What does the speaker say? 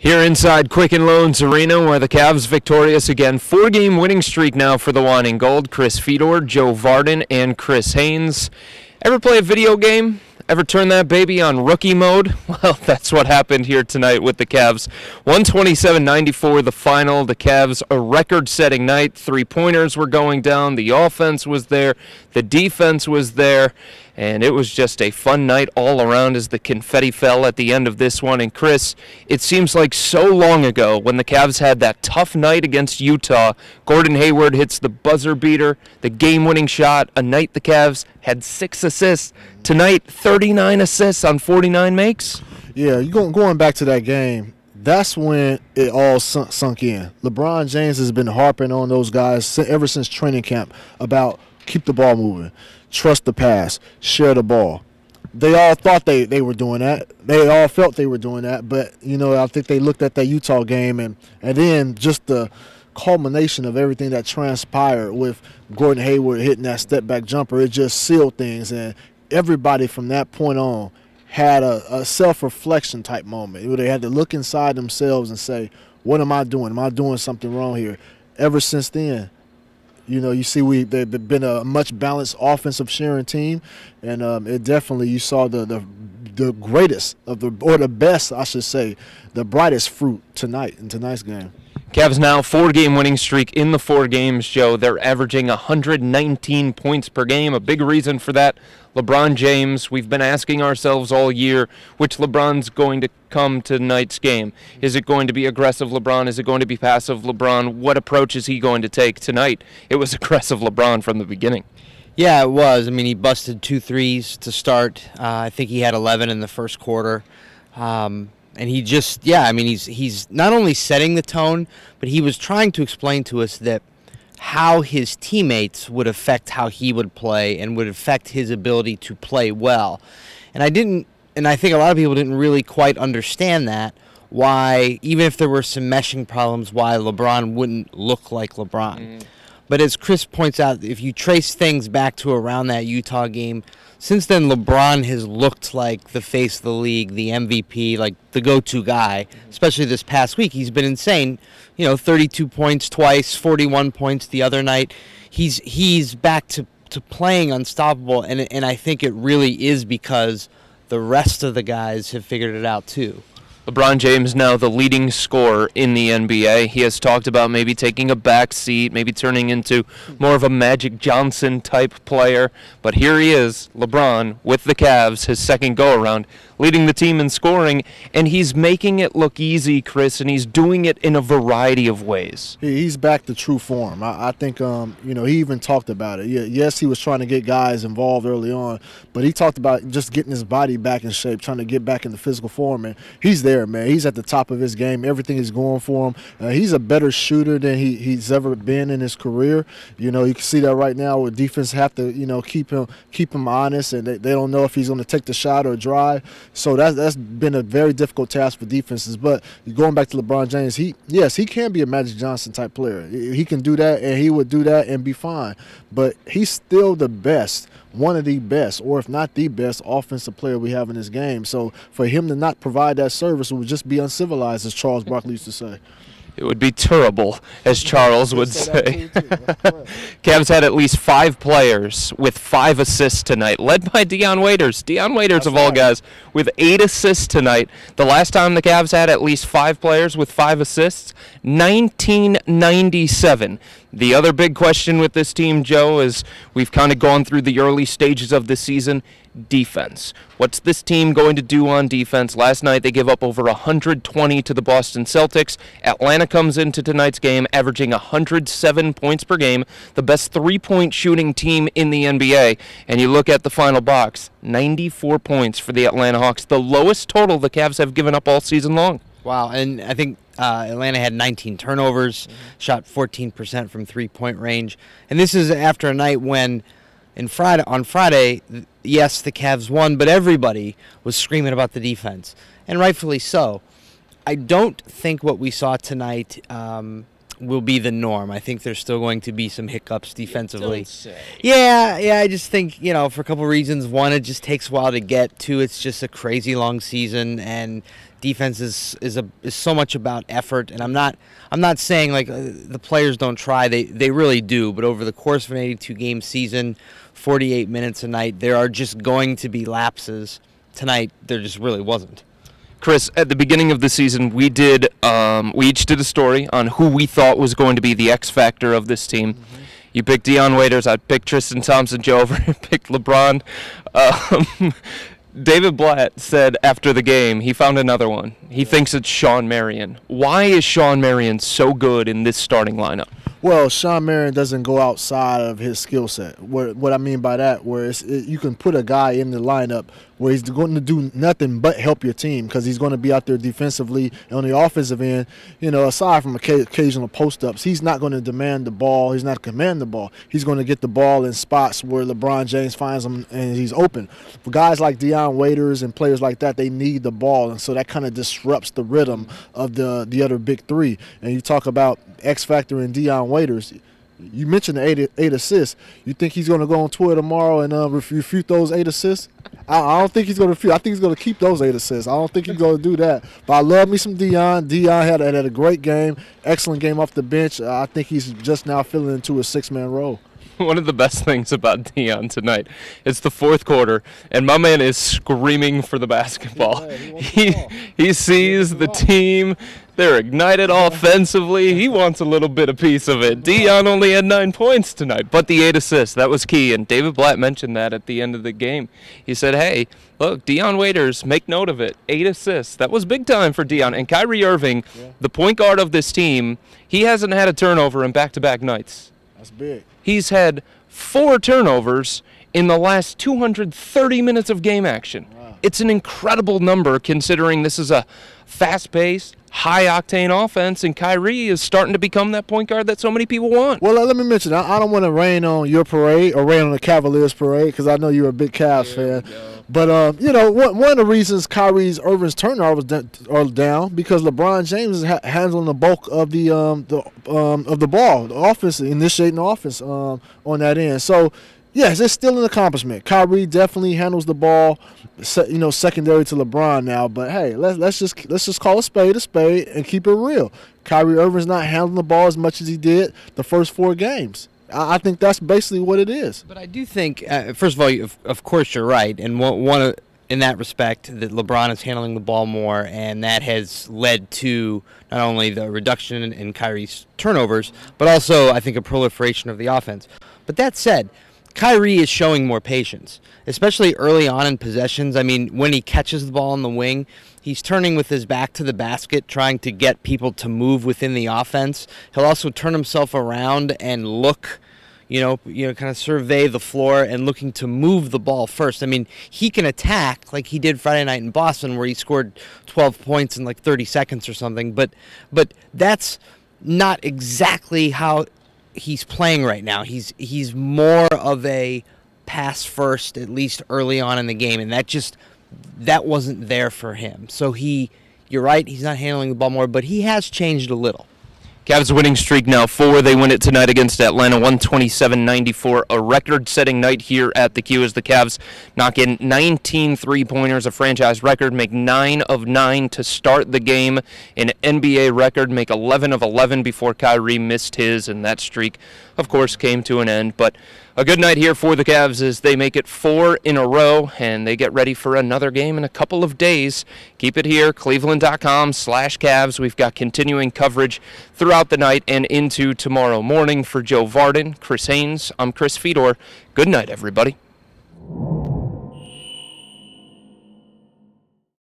Here inside Quicken Loans Arena, where the Cavs victorious again. 4-game winning streak now for the Wine and Gold. Chris Fedor, Joe Vardon, and Chris Haynes. Ever play a video game? Ever turn that baby on rookie mode? Well, that's what happened here tonight with the Cavs. 127-94 the final. The Cavs, a record-setting night. Three-pointers were going down. The offense was there. The defense was there. And it was just a fun night all around as the confetti fell at the end of this one. And Chris, it seems like so long ago when the Cavs had that tough night against Utah. Gordon Hayward hits the buzzer beater, the game-winning shot. A night the Cavs had 6 assists. Tonight, 39 assists on 49 makes. Yeah, going back to that game, that's when it all sunk in. LeBron James has been harping on those guys ever since training camp about keep the ball moving, trust the pass, share the ball. They all thought they were doing that. They all felt they were doing that. But, you know, I think they looked at that Utah game and then just the culmination of everything that transpired with Gordon Hayward hitting that step-back jumper, it just sealed things. And everybody from that point on had a self-reflection type moment where they had to look inside themselves and say, what am I doing? Am I doing something wrong here? Ever since then, you know, you see they've been a much balanced offensive sharing team, and it definitely, you saw the greatest of the best, I should say, the brightest fruit tonight in tonight's game. Cavs now 4-game winning streak in the 4 games, Joe. They're averaging 119 points per game. A big reason for that, LeBron James. We've been asking ourselves all year which LeBron's going to come to tonight's game. Is it going to be aggressive LeBron? Is it going to be passive LeBron? What approach is he going to take tonight? It was aggressive LeBron from the beginning. Yeah, it was. I mean, he busted 2 threes to start. I think he had 11 in the first quarter. And he just, yeah, I mean, he's not only setting the tone, but he was trying to explain to us that how his teammates would affect how he would play and would affect his ability to play well. And I think a lot of people didn't really quite understand that, why, even if there were some meshing problems, why LeBron wouldn't look like LeBron. But as Chris points out, if you trace things back to around that Utah game, since then LeBron has looked like the face of the league, the MVP, like the go-to guy, especially this past week. He's been insane. You know, 32 points twice, 41 points the other night. He's back to playing unstoppable, and I think it really is because the rest of the guys have figured it out too. LeBron James now the leading scorer in the NBA. He has talked about maybe taking a back seat, maybe turning into more of a Magic Johnson type player. But here he is, LeBron, with the Cavs, his second go-around, leading the team in scoring, and he's making it look easy, Chris, and he's doing it in a variety of ways. He's back to true form. I think, you know, he even talked about it. Yes, he was trying to get guys involved early on, but he talked about just getting his body back in shape, trying to get back into physical form, and he's there, man. He's at the top of his game. Everything is going for him. He's a better shooter than he's ever been in his career. You know, you can see that right now where defense have to, you know, keep him honest, and they don't know if he's going to take the shot or drive. So that's been a very difficult task for defenses. But going back to LeBron James, he can be a Magic Johnson type player. He can do that, and he would do that and be fine. But he's still the best, one of the best, or if not the best offensive player we have in this game. So for him to not provide that service would just be uncivilized, as Charles Barkley used to say. It would be terrible, as Charles would say. Cavs had at least 5 players with 5 assists tonight, led by Dion Waiters. Dion Waiters, of all guys, with 8 assists tonight. The last time the Cavs had at least 5 players with 5 assists, 1997. The other big question with this team, Joe, is we've kind of gone through the early stages of the season. Defense. What's this team going to do on defense? Last night they give up over 120 to the Boston Celtics. Atlanta comes into tonight's game averaging 107 points per game, the best 3-point shooting team in the NBA. And you look at the final box, 94 points for the Atlanta Hawks, the lowest total the Cavs have given up all season long. Wow, and I think Atlanta had 19 turnovers, shot 14% from 3-point range. And this is after a night when on Friday, yes, the Cavs won, but everybody was screaming about the defense, and rightfully so. I don't think what we saw tonight will be the norm. I think there's still going to be some hiccups defensively. Don't say. Yeah, I just think, for a couple reasons. One, it just takes a while to get. Two, it's just a crazy long season, and defense is so much about effort. And I'm not saying like the players don't try. They really do. But over the course of an 82-game season, 48 minutes a night, there are just going to be lapses. Tonight, there just really wasn't. Chris, at the beginning of the season, we each did a story on who we thought was going to be the X factor of this team. Mm-hmm. You picked Dion Waiters. I picked Tristan Thompson. Joe over picked LeBron. David Blatt said after the game he found another one. He thinks it's Shawn Marion. Why is Shawn Marion so good in this starting lineup? Well, Shawn Marion doesn't go outside of his skill set. What I mean by that, where you can put a guy in the lineup where he's going to do nothing but help your team because he's going to be out there defensively and on the offensive end. Aside from occasional post-ups, he's not going to demand the ball. He's not command the ball. He's going to get the ball in spots where LeBron James finds him and he's open. For guys like Dion Waiters and players like that, they need the ball, and so that kind of disrupts the rhythm of the other big three. And you talk about X factor in Dion Waiters. You mentioned the eight assists. You think he's going to go on Twitter tomorrow and refute those 8 assists? I don't think he's going to refute. I think he's going to keep those 8 assists. I don't think he's going to do that. But I love me some Dion. Dion had a great game, excellent game off the bench. I think he's just now filling into a 6-man role. One of the best things about Dion tonight, it's the fourth quarter, and my man is screaming for the basketball. He sees the team. They're ignited offensively. He wants a little bit of piece of it. Dion only had 9 points tonight, but the 8 assists, that was key. And David Blatt mentioned that at the end of the game. He said, hey, look, Dion Waiters, make note of it. 8 assists. That was big time for Dion. And Kyrie Irving, the point guard of this team, he hasn't had a turnover in back-to-back nights. That's big. He's had 4 turnovers in the last 230 minutes of game action. Wow. It's an incredible number considering this is a fast-paced, high-octane offense, and Kyrie is starting to become that point guard that so many people want. Well, let me mention, I don't want to rain on your parade or rain on the Cavaliers parade because I know you're a big Cavs fan. But, one of the reasons Kyrie Irving's turnovers are down because LeBron James is handling the bulk of the ball, the offense, initiating the offense on that end. So, yes, it's still an accomplishment. Kyrie definitely handles the ball, secondary to LeBron now. But hey, let's just call a spade and keep it real. Kyrie Irving's not handling the ball as much as he did the first 4 games. I think that's basically what it is. But I do think, first of all, of course you're right, and one in that respect that LeBron is handling the ball more, and that has led to not only the reduction in Kyrie's turnovers, but also I think a proliferation of the offense. But that said, Kyrie is showing more patience, especially early on in possessions. I mean, when he catches the ball on the wing, he's turning with his back to the basket, trying to get people to move within the offense. He'll also turn himself around and look, kind of survey the floor and looking to move the ball first. I mean, he can attack like he did Friday night in Boston where he scored 12 points in like 30 seconds or something, but that's not exactly how he's playing right now. He's more of a pass first, at least early on in the game, and that wasn't there for him. So you're right, he's not handling the ball more, but he has changed a little. Cavs winning streak now 4. They win it tonight against Atlanta, 127-94. A record-setting night here at the Q as the Cavs knock in 19 three-pointers, a franchise record, make 9 of 9 to start the game, an NBA record, make 11 of 11 before Kyrie missed his, and that streak, of course, came to an end. But a good night here for the Cavs as they make it 4 in a row, and they get ready for another game in a couple of days. Keep it here, cleveland.com/Cavs. We've got continuing coverage throughout the night and into tomorrow morning. For Joe Vardon, Chris Haynes, I'm Chris Fedor. Good night, everybody.